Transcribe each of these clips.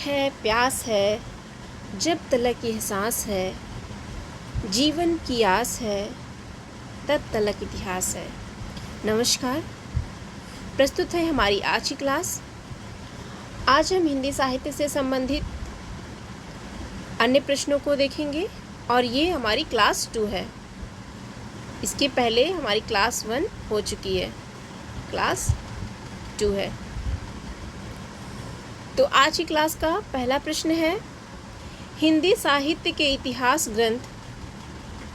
है प्यास है, जब तलक एहसास है, जीवन की आस है, तब तलक इतिहास है। नमस्कार, प्रस्तुत है हमारी आज की क्लास। आज हम हिंदी साहित्य से संबंधित अन्य प्रश्नों को देखेंगे और ये हमारी क्लास 2 है। इसके पहले हमारी क्लास 1 हो चुकी है, क्लास 2 है। तो आज की क्लास का पहला प्रश्न है, हिंदी साहित्य के इतिहास ग्रंथ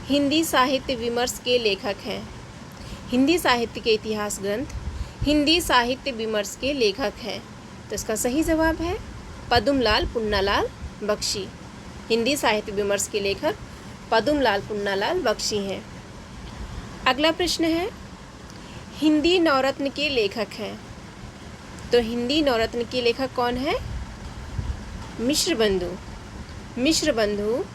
हिंदी साहित्य विमर्श के लेखक हैं। हिंदी साहित्य के इतिहास ग्रंथ हिंदी साहित्य विमर्श के लेखक हैं। तो इसका सही जवाब है पद्मलाल पुन्नालाल बख्शी। हिंदी साहित्य विमर्श के लेखक पद्मलाल पुन्नालाल बख्शी हैं। अगला प्रश्न है, हिंदी नवरत्न के लेखक हैं। तो हिंदी नवरत्न के लेखक कौन है? मिश्रबंधु। मिश्रबंधु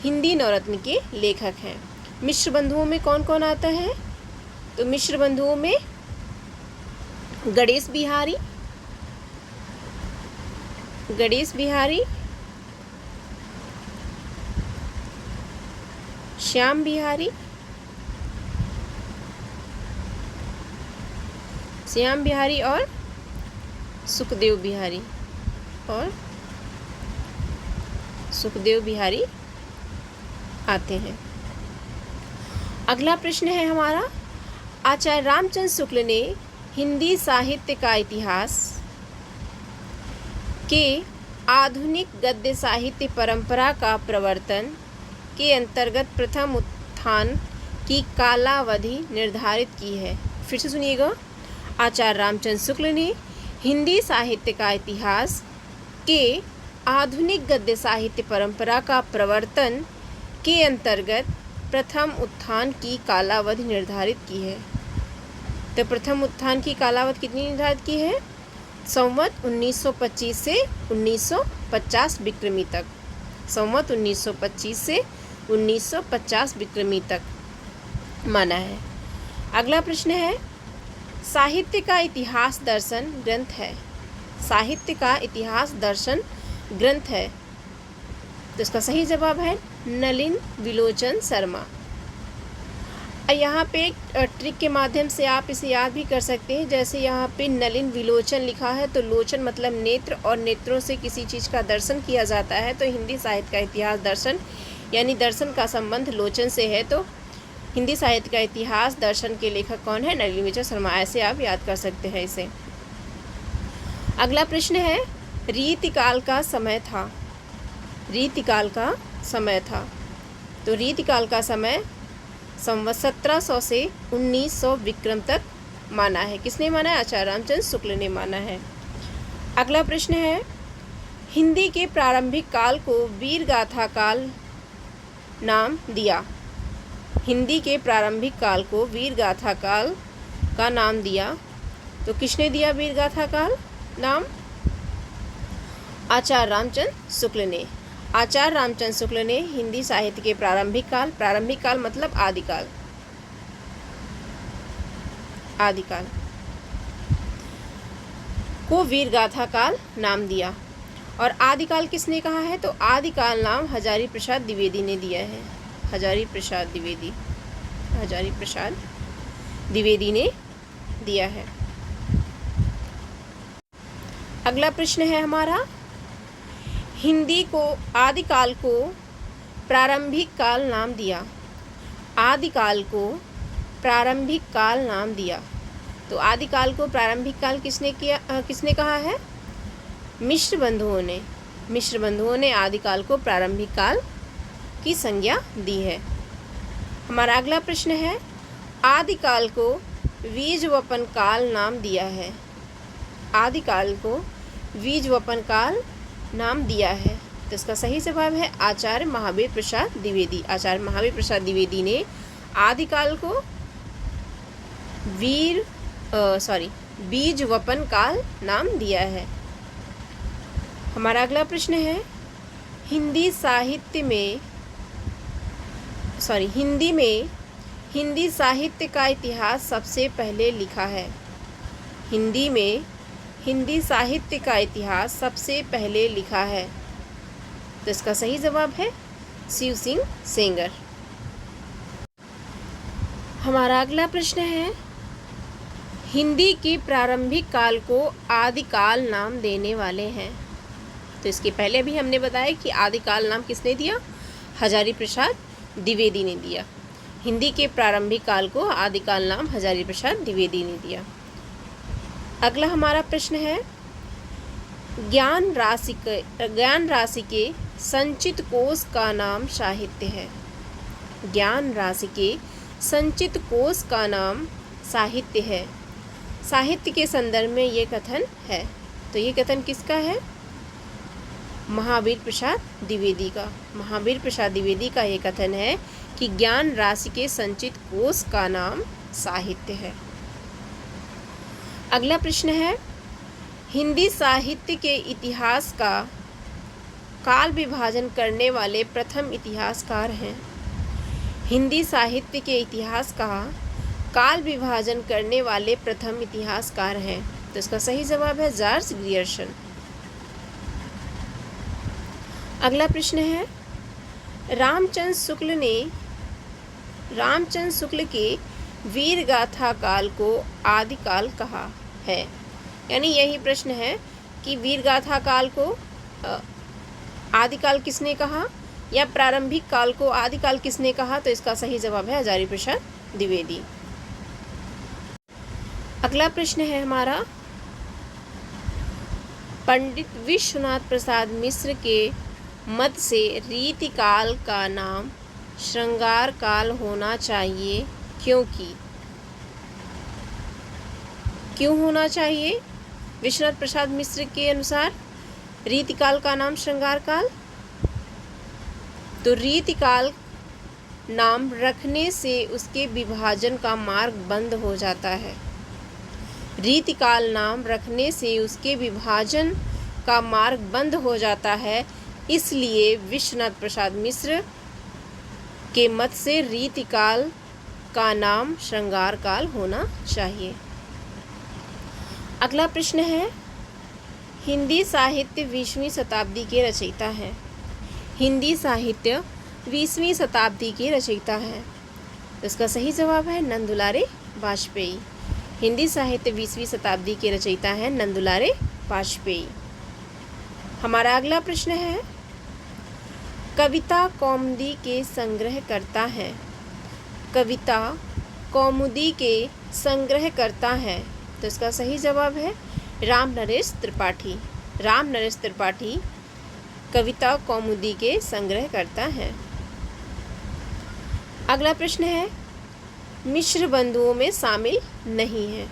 हिंदी नवरत्न के लेखक हैं। मिश्रबंधुओं में कौन कौन आता है? तो मिश्रबंधुओं में गणेश बिहारी, श्याम बिहारी और सुखदेव बिहारी आते हैं। अगला प्रश्न है हमारा, आचार्य रामचंद्र शुक्ल ने हिंदी साहित्य का इतिहास के आधुनिक गद्य साहित्य परंपरा का प्रवर्तन के अंतर्गत प्रथम उत्थान की कालावधि निर्धारित की है। फिर से सुनिएगा, आचार्य रामचंद्र शुक्ल ने हिंदी साहित्य का इतिहास के आधुनिक गद्य साहित्य परंपरा का प्रवर्तन के अंतर्गत प्रथम उत्थान की कालावधि निर्धारित की है। तो प्रथम उत्थान की कालावधि कितनी निर्धारित की है? संवत 1925 से 1950 विक्रमी तक। संवत 1925 से 1950 विक्रमी तक माना है। अगला प्रश्न है, साहित्य का इतिहास दर्शन ग्रंथ है। साहित्य का इतिहास दर्शन ग्रंथ है। तो इसका सही जवाब है नलिन विलोचन शर्मा। यहाँ पे एक ट्रिक के माध्यम से आप इसे याद भी कर सकते हैं। जैसे यहाँ पे नलिन विलोचन लिखा है तो लोचन मतलब नेत्र, और नेत्रों से किसी चीज़ का दर्शन किया जाता है। तो हिंदी साहित्य का इतिहास दर्शन यानी दर्शन का संबंध लोचन से है। तो हिंदी साहित्य का इतिहास दर्शन के लेखक कौन है? नलिन विलोचन शर्मा। ऐसे आप याद कर सकते हैं इसे। अगला प्रश्न है, रीतिकाल का समय था। रीतिकाल का समय था। तो रीतिकाल का समय संवत 1700 से 1900 विक्रम तक माना है। किसने माना है? आचार्य रामचंद्र शुक्ल ने माना है। अगला प्रश्न है, हिंदी के प्रारंभिक काल को वीर गाथा काल नाम दिया। हिंदी के प्रारंभिक काल को वीर गाथा काल का नाम दिया। तो किसने दिया वीर गाथा काल नाम? आचार्य रामचंद्र शुक्ल ने। आचार्य रामचंद्र शुक्ल ने हिंदी साहित्य के प्रारंभिक काल मतलब आदिकाल को वीरगाथा काल नाम दिया। और आदिकाल किसने कहा है? तो आदिकाल नाम हजारी प्रसाद द्विवेदी ने दिया है। हजारी प्रसाद द्विवेदी ने दिया है। अगला प्रश्न है हमारा, हिंदी को आदिकाल को प्रारंभिक काल नाम दिया। आदिकाल को प्रारंभिक काल नाम दिया। तो आदिकाल को प्रारंभिक काल किसने कहा है? मिश्रबंधुओं ने आदिकाल को प्रारंभिक काल की संज्ञा दी है। हमारा अगला प्रश्न है, आदिकाल को बीजवपन काल नाम दिया है। आदिकाल को बीजवपन काल नाम दिया है। तो इसका सही जवाब है आचार्य महावीर प्रसाद द्विवेदी। आचार्य महावीर प्रसाद द्विवेदी ने आदिकाल को बीजवपन काल नाम दिया है। हमारा अगला प्रश्न है, हिंदी में हिंदी साहित्य का इतिहास सबसे पहले लिखा है। हिंदी में हिंदी साहित्य का इतिहास सबसे पहले लिखा है? तो इसका सही जवाब है शिव सिंह सेंगर। हमारा अगला प्रश्न है, हिंदी के प्रारंभिक काल को आदिकाल नाम देने वाले हैं? तो इसके पहले भी हमने बताया कि आदिकाल नाम किसने दिया? हजारी प्रसाद द्विवेदी ने दिया। हिंदी के प्रारंभिक काल को आदिकाल नाम हजारी प्रसाद द्विवेदी ने दिया। अगला हमारा प्रश्न है, ज्ञान राशि के संचित कोश का नाम साहित्य है? ज्ञान राशि के संचित कोश का नाम साहित्य है। साहित्य के संदर्भ में ये कथन है, तो ये कथन किसका है? महावीर प्रसाद द्विवेदी का। महावीर प्रसाद द्विवेदी का ये कथन है कि ज्ञान राशि के संचित कोश का नाम साहित्य है। अगला प्रश्न है, हिंदी साहित्य के इतिहास का काल विभाजन करने वाले प्रथम इतिहासकार हैं? हिंदी साहित्य के इतिहास का काल विभाजन करने वाले प्रथम इतिहासकार हैं? तो इसका सही जवाब है जॉर्ज ग्रियर्सन। अगला प्रश्न है, रामचंद्र शुक्ल के वीर गाथा काल को आदिकाल कहा है? यानी यही प्रश्न है कि वीर गाथा काल को आदिकाल किसने कहा या प्रारंभिक काल को आदिकाल किसने कहा? तो इसका सही जवाब है हजारी प्रसाद द्विवेदी। अगला प्रश्न है हमारा, पंडित विश्वनाथ प्रसाद मिश्र के मत से रीतिकाल का नाम श्रृंगार काल होना चाहिए, क्यों होना चाहिए? विश्वनाथ प्रसाद मिश्र के अनुसार रीतिकाल का नाम श्रृंगार काल। तो रीतिकाल नाम रखने से उसके विभाजन का मार्ग बंद हो जाता है। रीतिकाल नाम रखने से उसके विभाजन का मार्ग बंद हो जाता है, इसलिए विश्वनाथ प्रसाद मिश्र के मत से रीतिकाल का नाम श्रृंगार काल होना चाहिए। अगला प्रश्न है, हिंदी साहित्य 20वीं शताब्दी के रचयिता हैं? हिंदी साहित्य 20वीं शताब्दी के रचयिता हैं। तो इसका सही जवाब है नंदुलारे वाजपेयी। हिंदी साहित्य 20वीं शताब्दी के रचयिता हैं नंदुलारे वाजपेयी। हमारा अगला प्रश्न है, कविता कौमुदी के संग्रहकर्ता हैं? कविता कौमुदी के संग्रहकर्ता हैं? तो इसका सही जवाब है राम नरेश त्रिपाठी। राम नरेश त्रिपाठी कविता कौमुदी के संग्रहकर्ता हैं। अगला प्रश्न है, मिश्र बंधुओं में शामिल नहीं है?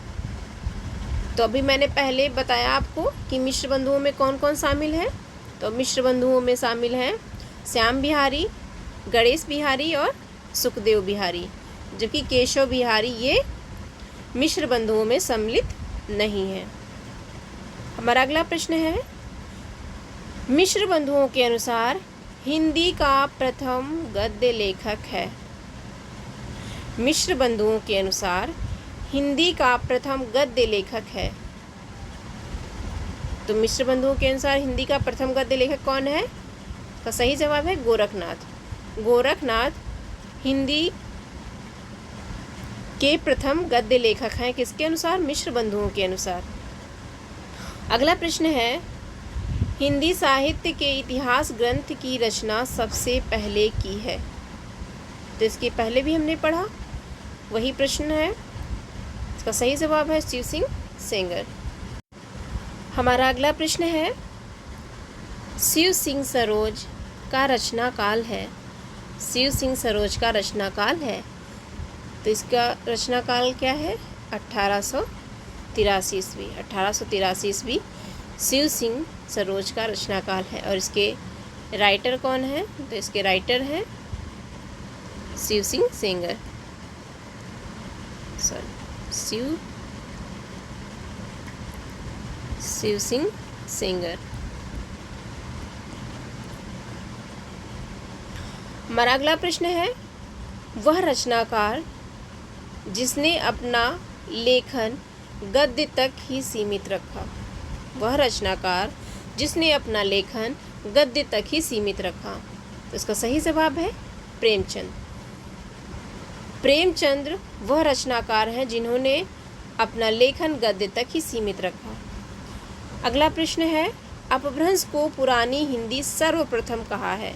तो अभी मैंने पहले बताया आपको कि मिश्र बंधुओं में कौन कौन शामिल है। तो मिश्र बंधुओं में शामिल हैं श्याम बिहारी, गणेश बिहारी और सुखदेव बिहारी, जबकि केशव बिहारी ये मिश्र बंधुओं में सम्मिलित नहीं है। हमारा अगला प्रश्न है, मिश्र बंधुओं के अनुसार हिंदी का प्रथम गद्य लेखक है? मिश्र बंधुओं के अनुसार हिंदी का प्रथम गद्य लेखक है? तो मिश्र बंधुओं के अनुसार हिंदी का प्रथम गद्य लेखक कौन है? का सही जवाब है गोरखनाथ। गोरखनाथ हिंदी के प्रथम गद्य लेखक हैं। किसके अनुसार? मिश्र बंधुओं के अनुसार। अगला प्रश्न है, हिंदी साहित्य के इतिहास ग्रंथ की रचना सबसे पहले की है? तो इसके पहले भी हमने पढ़ा, वही प्रश्न है। इसका सही जवाब है शिव सिंह सेंगर। हमारा अगला प्रश्न है, शिव सिंह सरोज का रचना काल है? शिव सिंह सरोज का रचना काल है, तो इसका रचना काल क्या है? 1883 ईस्वी। 1883 ईस्वी शिव सिंह सरोज का रचना काल है। और इसके राइटर कौन है? तो इसके राइटर हैं शिव सिंह सेंगर। शिव सिंह सेंगर। हमारा अगला प्रश्न है, वह रचनाकार जिसने अपना लेखन गद्य तक ही सीमित रखा? वह रचनाकार जिसने अपना लेखन गद्य तक ही सीमित रखा। तो इसका सही जवाब है प्रेमचंद। प्रेमचंद्र वह रचनाकार हैं जिन्होंने अपना लेखन गद्य तक ही सीमित रखा। अगला प्रश्न है, अपभ्रंश को पुरानी हिंदी सर्वप्रथम कहा है।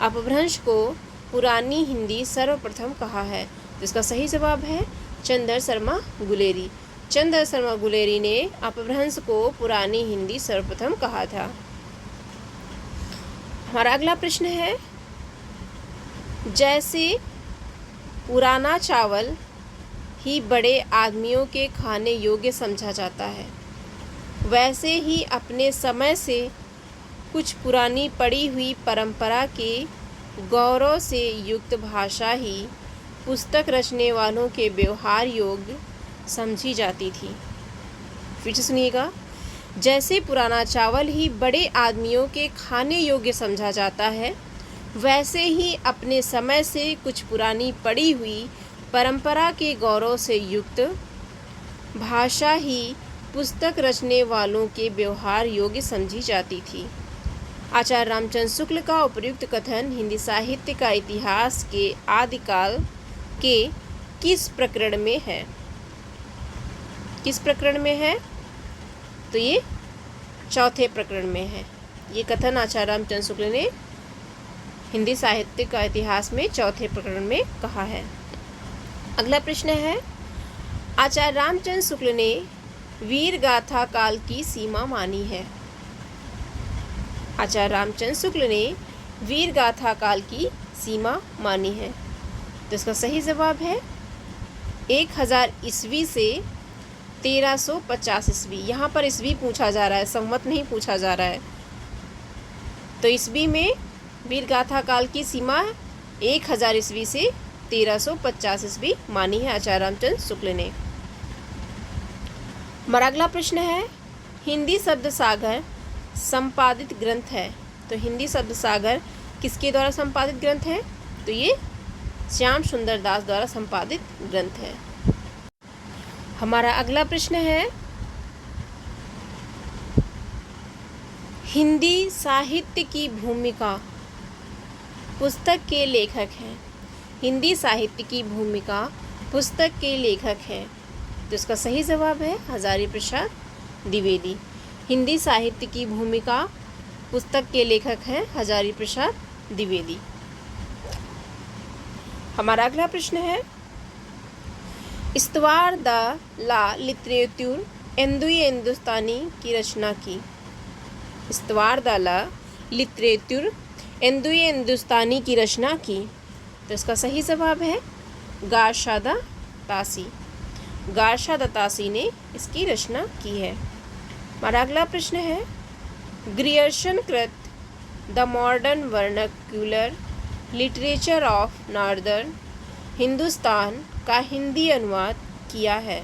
अपभ्रंश को पुरानी हिंदी सर्वप्रथम कहा है। तो इसका सही जवाब है चंदर शर्मा गुलेरी। चंदर शर्मा गुलेरी ने अपभ्रंश को पुरानी हिंदी सर्वप्रथम कहा था। हमारा अगला प्रश्न है, जैसे पुराना चावल ही बड़े आदमियों के खाने योग्य समझा जाता है, वैसे ही अपने समय से कुछ पुरानी पड़ी हुई परंपरा के गौरव से युक्त भाषा ही पुस्तक रचने वालों के व्यवहार योग्य समझी जाती थी। फिर से सुनिएगा, जैसे पुराना चावल ही बड़े आदमियों के खाने योग्य समझा जाता है, वैसे ही अपने समय से कुछ पुरानी पड़ी हुई परंपरा के गौरव से युक्त भाषा ही पुस्तक रचने वालों के व्यवहार योग्य समझी जाती थी। आचार्य रामचंद्र शुक्ल का उपयुक्त कथन हिंदी साहित्य का इतिहास के आदिकाल के किस प्रकरण में है? किस प्रकरण में है? तो ये चौथे प्रकरण में है। ये कथन आचार्य रामचंद्र शुक्ल ने हिंदी साहित्य का इतिहास में चौथे प्रकरण में कहा है। अगला प्रश्न है, आचार्य रामचंद्र शुक्ल ने वीर गाथा काल की सीमा मानी है। आचार्य रामचंद्र शुक्ल ने वीर गाथा काल की सीमा मानी है। तो इसका सही जवाब है 1000 ईस्वी से 1350 ईस्वी। यहाँ पर ईस्वी पूछा जा रहा है, संवत नहीं पूछा जा रहा है। तो ईस्वी में वीर गाथा काल की सीमा 1000 ईस्वी से 1350 ईस्वी मानी है आचार्य रामचंद्र शुक्ल ने। हमारा अगला प्रश्न है, हिंदी शब्द सागर संपादित ग्रंथ है। तो हिंदी शब्द सागर किसके द्वारा संपादित ग्रंथ है? तो ये श्याम सुंदर दास द्वारा संपादित ग्रंथ है। हमारा अगला प्रश्न है, हिंदी साहित्य की भूमिका पुस्तक के लेखक हैं। हिंदी साहित्य की भूमिका पुस्तक के लेखक हैं। तो इसका सही जवाब है हजारी प्रसाद द्विवेदी। हिंदी साहित्य की भूमिका पुस्तक के लेखक हैं हजारी प्रसाद द्विवेदी। हमारा अगला प्रश्न है, इस्तवार द ला लिटरेचर हिंदुई हिंदुस्तानी की रचना की। इस्तवार द ला लिटरेचर हिंदुई हिंदुस्तानी की रचना की। तो इसका सही जवाब है गारशादा तासी। गारशादा तासी ने इसकी रचना की है। हमारा अगला प्रश्न है, ग्रियर्सन कृत the modern vernacular literature of northern Hindustan का हिंदी अनुवाद किया है।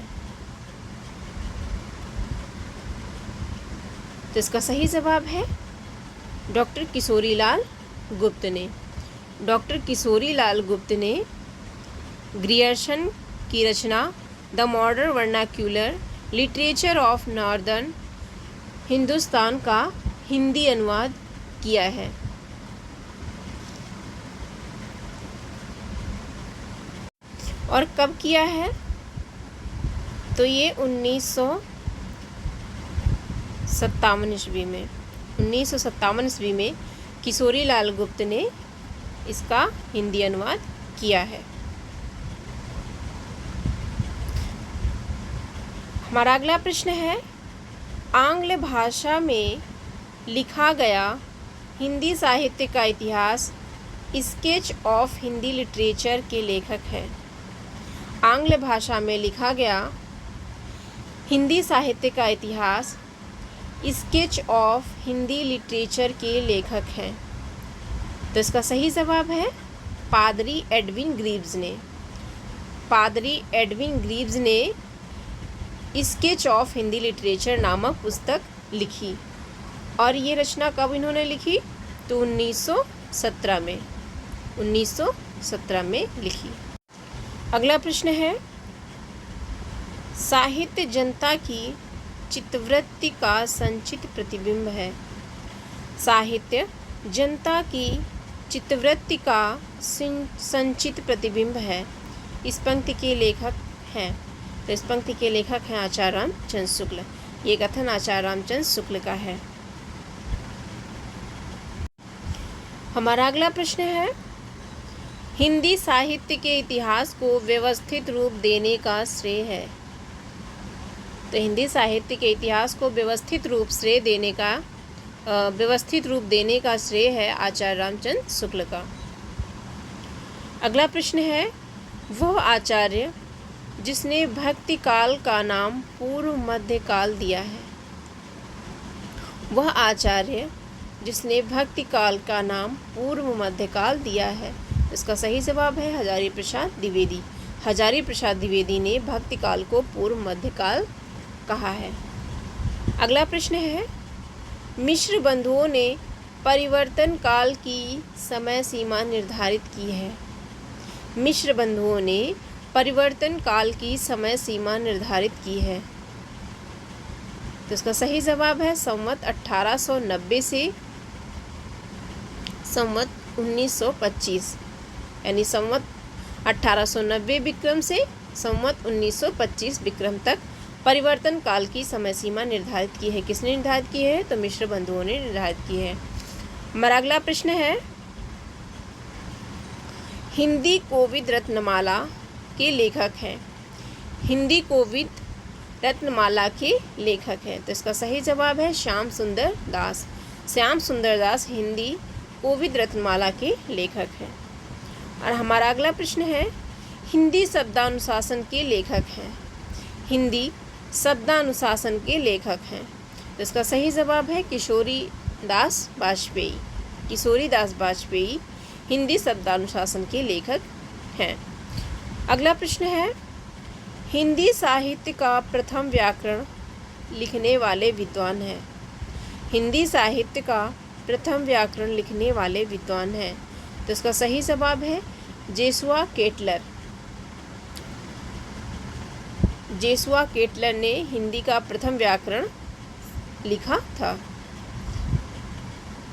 तो इसका सही जवाब है डॉक्टर किशोरीलाल गुप्त ने। डॉक्टर किशोरीलाल गुप्त ने ग्रियर्सन की रचना the modern vernacular literature of northern Hindustan का हिंदी अनुवाद किया है। और कब किया है? तो ये 1957 ईस्वी में। 1957 ईस्वी में किशोरीलाल गुप्त ने इसका हिंदी अनुवाद किया है। हमारा अगला प्रश्न है, आंग्ल भाषा में लिखा गया हिंदी साहित्य का इतिहास स्केच ऑफ हिंदी लिटरेचर के लेखक हैं। आंग्ल भाषा में लिखा गया हिंदी साहित्य का इतिहास स्केच ऑफ हिंदी लिटरेचर के लेखक हैं। तो इसका सही जवाब है पादरी एडविन ग्रीव्स ने। पादरी एडविन ग्रीव्स ने स्केच ऑफ हिंदी लिटरेचर नामक पुस्तक लिखी। और ये रचना कब इन्होंने लिखी? तो 1917 में। 1917 में लिखी। अगला प्रश्न है, साहित्य जनता की चित्तवृत्ति का संचित प्रतिबिंब है। साहित्य जनता की चित्तवृत्ति का संचित प्रतिबिंब है। इस पंक्ति के लेखक हैं, तो इस पंक्ति के लेखक हैं आचार्य रामचंद्र शुक्ल। ये कथन आचार्य रामचंद्र शुक्ल का है। हमारा अगला प्रश्न है, हिंदी साहित्य के इतिहास को व्यवस्थित रूप देने का श्रेय है। तो हिंदी साहित्य के इतिहास को व्यवस्थित रूप देने का श्रेय है आचार्य रामचंद्र शुक्ल का। अगला प्रश्न है, वह आचार्य जिसने भक्ति काल का नाम पूर्व मध्य काल दिया है। वह आचार्य जिसने भक्ति काल का नाम पूर्व मध्य काल दिया है। इसका सही जवाब है हजारी प्रसाद द्विवेदी। हजारी प्रसाद द्विवेदी ने भक्ति काल को पूर्व मध्य काल कहा है। अगला प्रश्न है, मिश्र बंधुओं ने परिवर्तन काल की समय सीमा निर्धारित की है। मिश्र बंधुओं ने परिवर्तन काल की समय सीमा निर्धारित की है। तो इसका सही जवाब है संवत 1890 से संवत 1925, यानी संवत 1890 विक्रम से संवत 1925 विक्रम तक परिवर्तन काल की समय सीमा निर्धारित की है। किसने निर्धारित की है? तो मिश्र बंधुओं ने निर्धारित की है। हमारा अगला प्रश्न है, हिंदी कोविद रत्नमाला के लेखक हैं। हिंदी कोविद रत्नमाला के लेखक हैं। तो इसका सही जवाब है श्याम सुंदर दास। श्याम सुंदर दास हिंदी कोविद रत्नमाला के लेखक हैं। और हमारा अगला प्रश्न है, हिंदी शब्दानुशासन के लेखक हैं। हिंदी शब्दानुशासन के लेखक हैं। तो इसका सही जवाब है किशोरी दास वाजपेयी। किशोरी दास वाजपेयी हिंदी शब्दानुशासन के लेखक हैं। अगला प्रश्न है, हिंदी साहित्य का प्रथम व्याकरण लिखने वाले विद्वान हैं। हिंदी साहित्य का प्रथम व्याकरण लिखने वाले विद्वान हैं। तो इसका सही जवाब है जेसुआ केटलर। जेसुआ केटलर ने हिंदी का प्रथम व्याकरण लिखा था।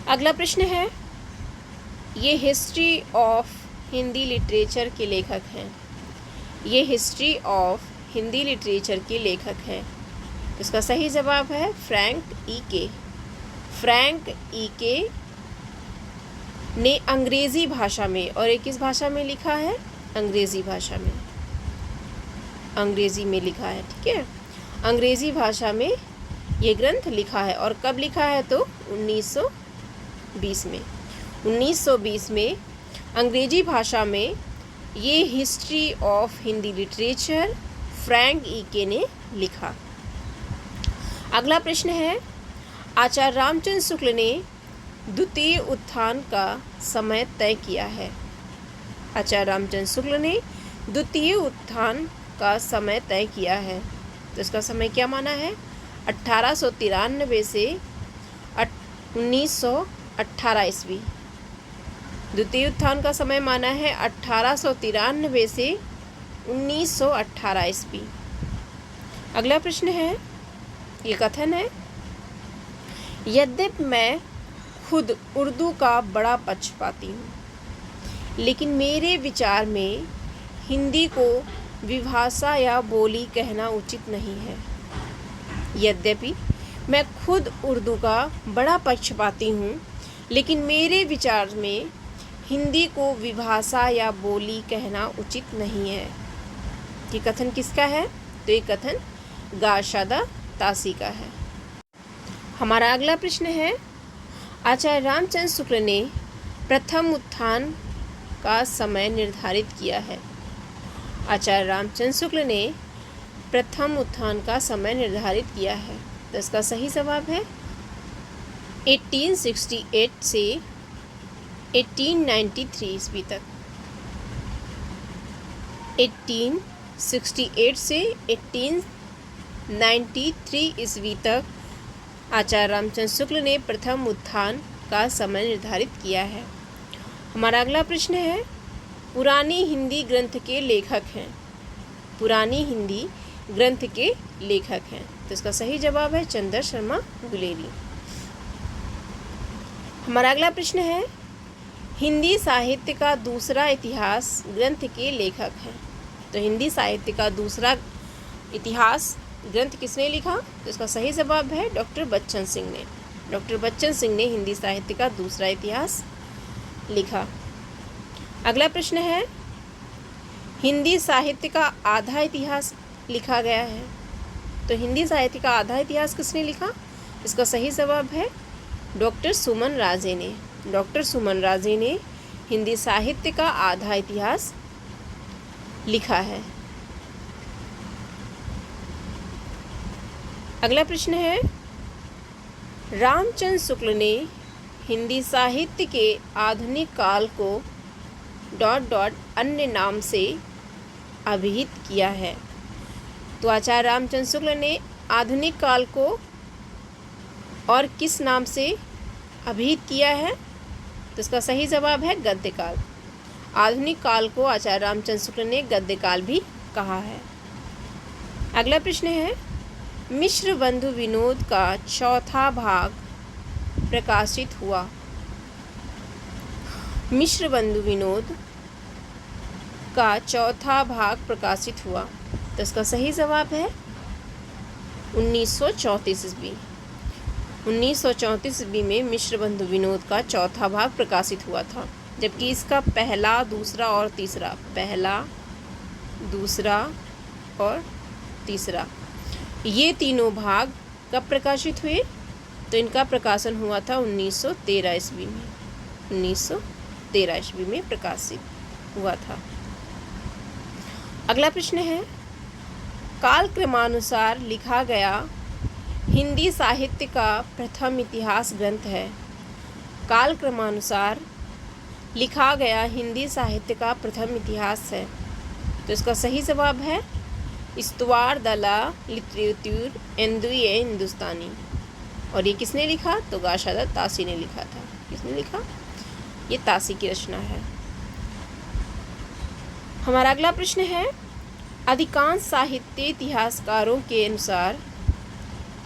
अगला प्रश्न है, ये हिस्ट्री ऑफ हिंदी लिटरेचर के लेखक हैं। ये हिस्ट्री ऑफ हिंदी लिटरेचर के लेखक हैं। इसका सही जवाब है फ्रैंक ई के। फ्रैंक ई के ने अंग्रेज़ी भाषा में, और एक किस भाषा में लिखा है? अंग्रेज़ी भाषा में। अंग्रेज़ी में लिखा है, ठीक है। अंग्रेज़ी भाषा में ये ग्रंथ लिखा है। और कब लिखा है? तो 1920 में। 1920 में अंग्रेज़ी भाषा में ये history of Hindi literature Frank E के ने लिखा। अगला प्रश्न है, आचार्य रामचंद्र शुक्ल ने द्वितीय उत्थान का समय तय किया है। आचार्य रामचंद्र शुक्ल ने द्वितीय उत्थान का समय तय किया है। तो इसका समय क्या माना है? 1893 से 1918 ईस्वी। द्वितीय उत्थान का समय माना है 1893 से 1918 ईस्वी। अगला प्रश्न है, ये कथन है, यद्यपि मैं खुद उर्दू का बड़ा पक्षपाती हूँ, लेकिन मेरे विचार में हिंदी को विभाषा या बोली कहना उचित नहीं है। यद्यपि मैं खुद उर्दू का बड़ा पक्षपाती हूँ, लेकिन मेरे विचार में हिंदी को विभाषा या बोली कहना उचित नहीं है। ये कथन किसका है? तो ये कथन गारशादा तासी का है। हमारा अगला प्रश्न है, आचार्य रामचंद्र शुक्ल ने प्रथम उत्थान का समय निर्धारित किया है। आचार्य रामचंद्र शुक्ल ने प्रथम उत्थान का समय निर्धारित किया है। तो इसका सही जवाब है 1868 से 1893 ईस्वी तक। 1868 से 1893 ईस्वी तक आचार्य रामचंद्र शुक्ल ने प्रथम उत्थान का समय निर्धारित किया है। हमारा अगला प्रश्न है, पुरानी हिंदी ग्रंथ के लेखक हैं। पुरानी हिंदी ग्रंथ के लेखक हैं। तो तो इसका सही जवाब है चंद्र शर्मा गुलेरी। हमारा अगला प्रश्न है, हिंदी साहित्य का दूसरा इतिहास ग्रंथ के लेखक हैं। तो हिंदी साहित्य का दूसरा इतिहास ग्रंथ किसने लिखा? तो इसका सही जवाब है डॉक्टर बच्चन सिंह ने। डॉक्टर बच्चन सिंह ने हिंदी साहित्य का दूसरा इतिहास लिखा। अगला प्रश्न है, हिंदी साहित्य का आधा इतिहास लिखा गया है। तो हिंदी साहित्य का आधा इतिहास किसने लिखा? इसका सही जवाब है डॉक्टर सुमन राजे ने। डॉक्टर सुमन राजे ने हिंदी साहित्य का आधा इतिहास लिखा है। अगला प्रश्न है, रामचंद्र शुक्ल ने हिंदी साहित्य के आधुनिक काल को ... अन्य नाम से अभिहित किया है। तो आचार्य रामचंद्र शुक्ल ने आधुनिक काल को और किस नाम से अभिहित किया है? तो इसका सही जवाब है गद्य काल। आधुनिक काल को आचार्य रामचंद्र शुक्ल ने गद्य काल भी कहा है। अगला प्रश्न है, मिश्र बंधु विनोद का चौथा भाग प्रकाशित हुआ। मिश्र बंधु विनोद का चौथा भाग प्रकाशित हुआ। तो इसका सही जवाब है 1934 ईस्वी। 1934 ईस्वी में मिश्र बंधु विनोद का चौथा भाग प्रकाशित हुआ था, जबकि इसका पहला, दूसरा और तीसरा, पहला, दूसरा और तीसरा, ये तीनों भाग कब प्रकाशित हुए? तो इनका प्रकाशन हुआ था 1913 ईस्वी में। 1913 ईस्वी में प्रकाशित हुआ था। अगला प्रश्न है, काल क्रमानुसार लिखा गया हिंदी साहित्य का प्रथम इतिहास ग्रंथ है। काल क्रमानुसार लिखा गया हिंदी साहित्य का प्रथम इतिहास है। तो इसका सही जवाब है इस्तवार द ला लिटरेचर एंदुए हिंदुस्तानी। और ये किसने लिखा? तो गाशादा तासी ने लिखा था। किसने लिखा? ये तासी की रचना है। हमारा अगला प्रश्न है, अधिकांश साहित्य इतिहासकारों के अनुसार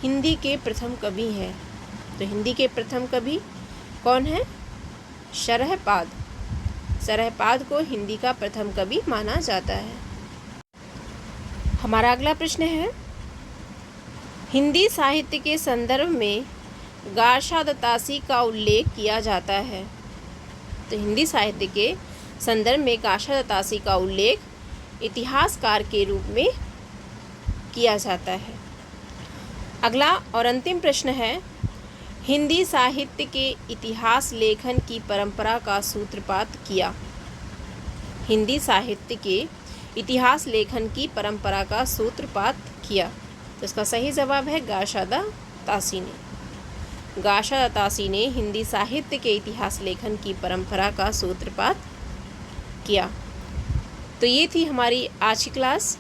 हिंदी के प्रथम कवि हैं। तो हिंदी के प्रथम कवि कौन है? शरहपाद। शरहपाद को हिंदी का प्रथम कवि माना जाता है। हमारा अगला प्रश्न है, हिंदी साहित्य के संदर्भ में गाशादा तासी का उल्लेख किया जाता है। तो हिंदी साहित्य के संदर्भ में गाशादा तासी का उल्लेख इतिहासकार के रूप में किया जाता है। अगला और अंतिम प्रश्न है, हिंदी साहित्य के इतिहास लेखन की परंपरा का सूत्रपात किया। हिंदी साहित्य के इतिहास लेखन की परंपरा का सूत्रपात किया। तो इसका सही जवाब है गाशादा तासी ने। गाशादा तासी ने हिंदी साहित्य के इतिहास लेखन की परंपरा का सूत्रपात किया। तो ये थी हमारी आज की क्लास,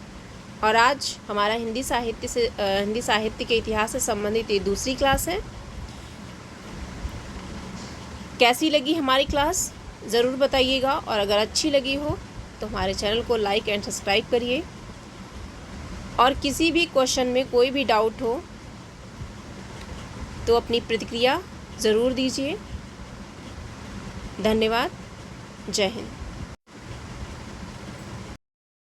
और आज हमारा हिंदी साहित्य के इतिहास से संबंधित ये दूसरी क्लास है। कैसी लगी हमारी क्लास ज़रूर बताइएगा, और अगर अच्छी लगी हो तो हमारे चैनल को लाइक एंड सब्सक्राइब करिए। और किसी भी क्वेश्चन में कोई भी डाउट हो तो अपनी प्रतिक्रिया ज़रूर दीजिए। धन्यवाद। जय हिंद।